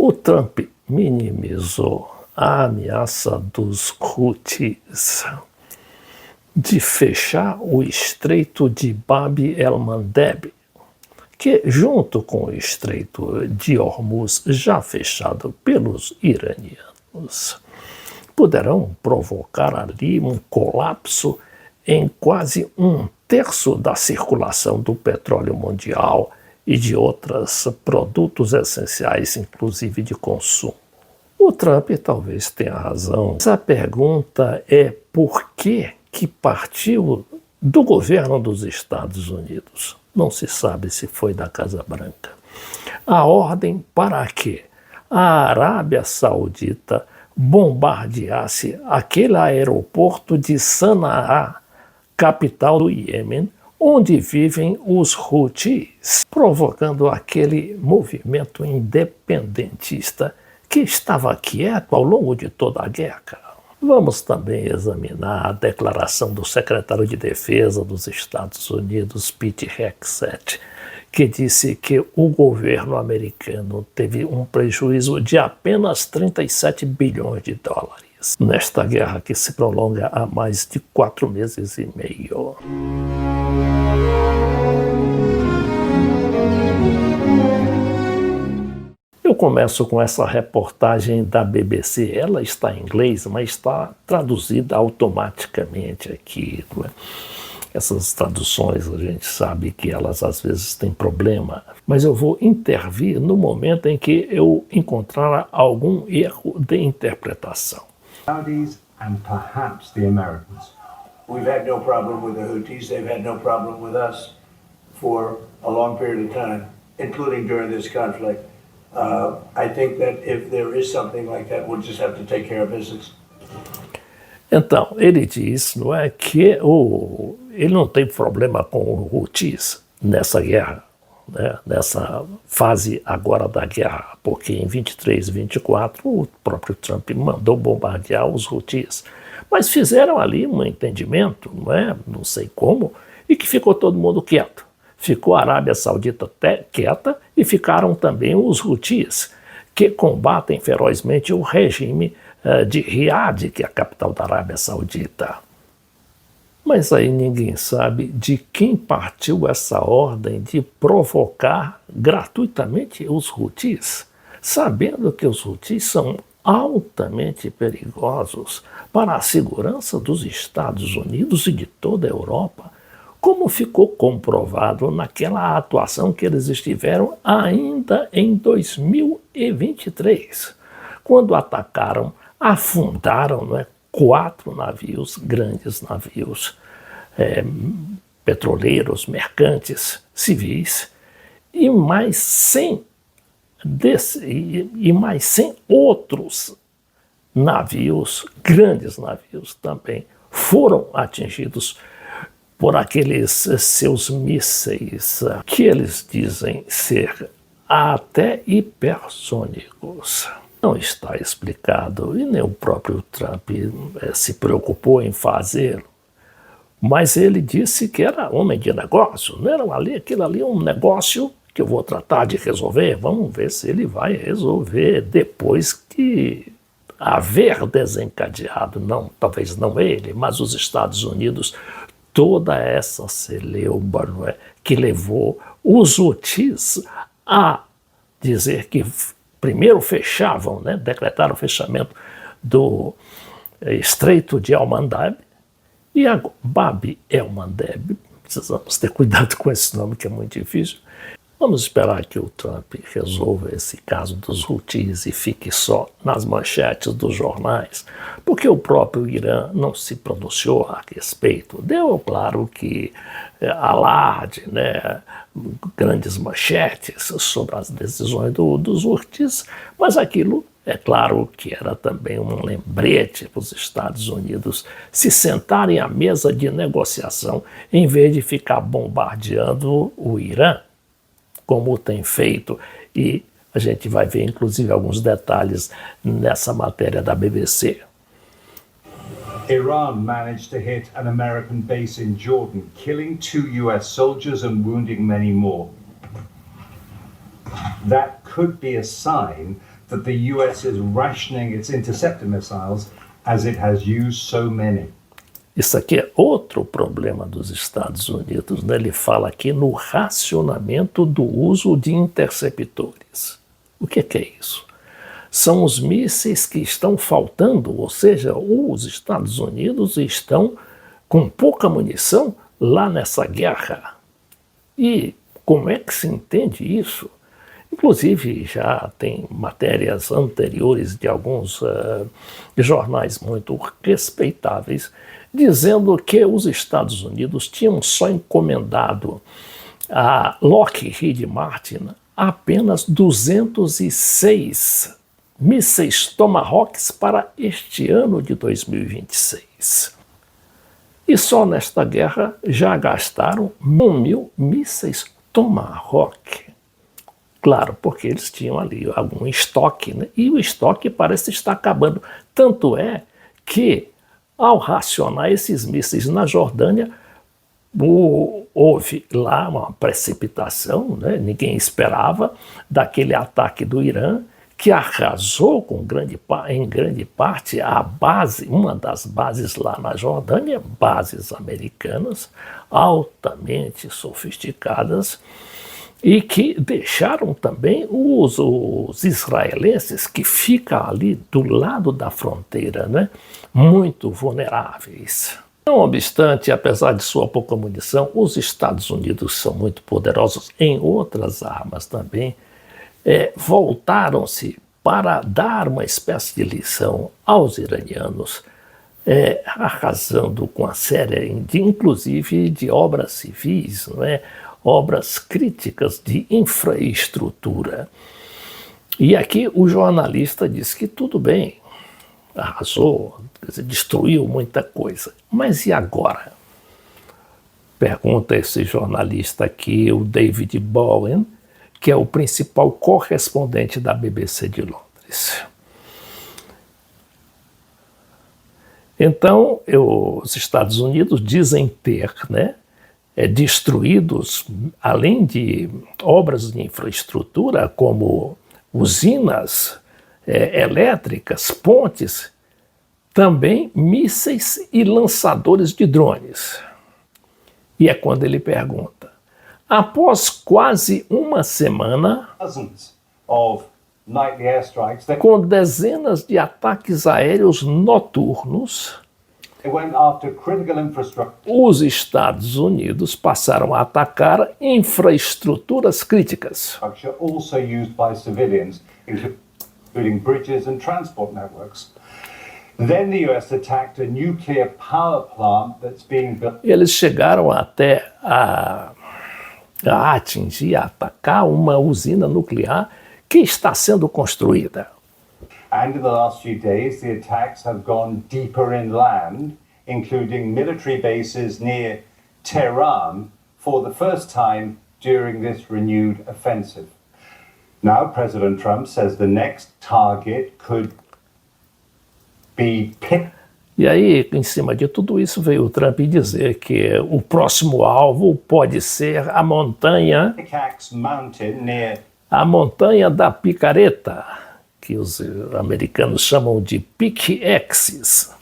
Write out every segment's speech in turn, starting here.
O Trump minimizou a ameaça dos Houthis de fechar o Estreito de Bab el-Mandeb, que, junto com o Estreito de Hormuz, já fechado pelos iranianos, poderão provocar ali um colapso em quase um terço da circulação do petróleo mundial e de outros produtos essenciais, inclusive de consumo. O Trump talvez tenha razão. Essa pergunta é por que partiu do governo dos Estados Unidos. Não se sabe se foi da Casa Branca. A ordem para que a Arábia Saudita bombardeasse aquele aeroporto de Sanaa, capital do Iêmen, onde vivem os Houthis, provocando aquele movimento independentista que estava quieto ao longo de toda a guerra. Vamos também examinar a declaração do secretário de Defesa dos Estados Unidos, Pete Hegseth, que disse que o governo americano teve um prejuízo de apenas 37 bilhões de dólares nesta guerra que se prolonga há mais de 4 meses e meio. Eu começo com essa reportagem da BBC. Ela está em inglês, mas está traduzida automaticamente aqui. Essas traduções, a gente sabe que elas às vezes têm problema, mas eu vou intervir no momento em que eu encontrar algum erro de interpretação. Saudis and perhaps the Americans. We've had no problem with the Houthis. They've had no problem with us for a long period of time, including during this conflict. I think that if there is something like that, we'll just have to take care of business. Então, ele diz, não é, que ele não tem problema com o Houthis nessa guerra, né, nessa fase agora da guerra, porque em 23 e 24 o próprio Trump mandou bombardear os Houthis. Mas fizeram ali um entendimento, não sei como, e que ficou todo mundo quieto. Ficou a Arábia Saudita quieta e ficaram também os Houthis, que combatem ferozmente o regime de Riad, que é a capital da Arábia Saudita. Mas aí ninguém sabe de quem partiu essa ordem de provocar gratuitamente os Houthis, sabendo que os Houthis são altamente perigosos para a segurança dos Estados Unidos e de toda a Europa, como ficou comprovado naquela atuação que eles estiveram ainda em 2023, quando atacaram, afundaram 4 navios, grandes navios petroleiros, mercantes, civis, e mais 100 outros navios, grandes navios também, foram atingidos por aqueles seus mísseis, que eles dizem ser até hipersônicos. Não está explicado, e nem o próprio Trump se preocupou em fazê-lo. Mas ele disse que era homem de negócio, não era aquilo ali um negócio que eu vou tratar de resolver. Vamos ver se ele vai resolver depois que haver desencadeado, talvez não ele, mas os Estados Unidos, toda essa celeuma que levou os Houthis a dizer que primeiro fechavam, decretaram o fechamento do Estreito de El-Mandeb e a Bab el-Mandeb. Precisamos ter cuidado com esse nome que é muito difícil. Vamos esperar que o Trump resolva esse caso dos Houthis e fique só nas manchetes dos jornais, porque o próprio Irã não se pronunciou a respeito. Deu claro que alarde, grandes manchetes sobre as decisões dos Houthis, mas aquilo, é claro que era também um lembrete para os Estados Unidos se sentarem à mesa de negociação em vez de ficar bombardeando o Irã, como tem feito, e a gente vai ver inclusive alguns detalhes nessa matéria da BBC. Iran managed to hit an American base in Jordan, killing 2 US soldiers and wounding many more. That could be a sign that the US is rationing its interceptor missiles as it has used so many. Isso aqui é outro problema dos Estados Unidos, né? Ele fala aqui no racionamento do uso de interceptores. O que é isso? São os mísseis que estão faltando, ou seja, os Estados Unidos estão com pouca munição lá nessa guerra. E como é que se entende isso? Inclusive, já tem matérias anteriores de alguns jornais muito respeitáveis dizendo que os Estados Unidos tinham só encomendado a Lockheed Martin apenas 206 mísseis Tomahawks para este ano de 2026. E só nesta guerra já gastaram 1.000 mísseis Tomahawk. Claro, porque eles tinham ali algum estoque, né? E o estoque parece estar acabando. Tanto é que, ao racionar esses mísseis na Jordânia, houve lá uma precipitação, né? Ninguém esperava, daquele ataque do Irã, que arrasou em grande parte a base, uma das bases lá na Jordânia, bases americanas, altamente sofisticadas, e que deixaram também os israelenses, que ficam ali do lado da fronteira, né, muito vulneráveis. Não obstante, apesar de sua pouca munição, os Estados Unidos são muito poderosos em outras armas também. Voltaram-se para dar uma espécie de lição aos iranianos, arrasando com a série, inclusive de obras civis, não é? Obras críticas de infraestrutura. E aqui o jornalista diz que tudo bem, arrasou, quer dizer, destruiu muita coisa. Mas e agora? Pergunta esse jornalista aqui, o David Bowen, que é o principal correspondente da BBC de Londres. Então, os Estados Unidos dizem ter, né, destruídos, além de obras de infraestrutura, como usinas elétricas, pontes, também mísseis e lançadores de drones. E é quando ele pergunta: após quase uma semana, Dozens of nightly airstrikes, com dezenas de ataques aéreos noturnos, they went after critical infrastructure os Estados Unidos passaram a atacar infraestruturas críticas. also used by civilians, including bridges and transport networks. Then the US attacked a nuclear power plant that's being built. Eles chegaram até a atingir, a atacar uma usina nuclear que está sendo construída. And in the last few days, the attacks have gone deeper inland, including military bases near Tehran for the first time during this renewed offensive. Now, President Trump says the next target could be picked. E aí, em cima de tudo isso, veio o Trump dizer que o próximo alvo pode ser a montanha Mountain near a montanha da picareta, que os americanos chamam de Pickaxes,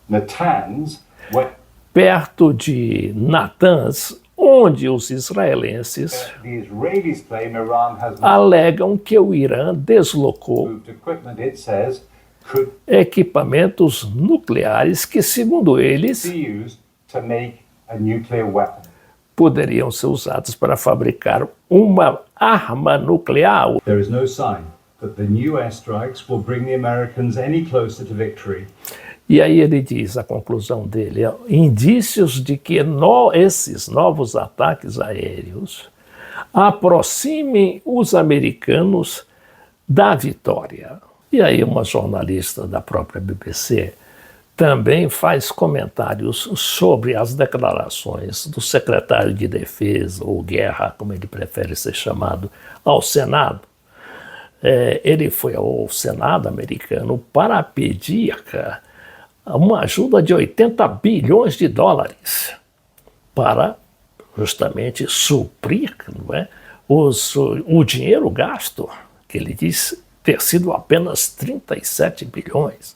Natanz, where perto de Natanz, onde os israelenses the Israelis claim Iran has alegam que o Irã deslocou moved equipment it says could equipamentos nucleares que, segundo eles, be used to make a nuclear weapon. poderiam ser usados para fabricar uma arma nuclear. There is no sign that the new airstrikes will bring the Americans any closer to victory. E aí ele diz, a conclusão dele, indícios de que esses novos ataques aéreos aproximem os americanos da vitória. E aí uma jornalista da própria BBC também faz comentários sobre as declarações do secretário de Defesa, ou Guerra, como ele prefere ser chamado, ao Senado. Ele foi ao Senado americano para pedir uma ajuda de 80 bilhões de dólares para justamente suprir, não é, o dinheiro gasto que ele diz ter sido apenas 37 bilhões.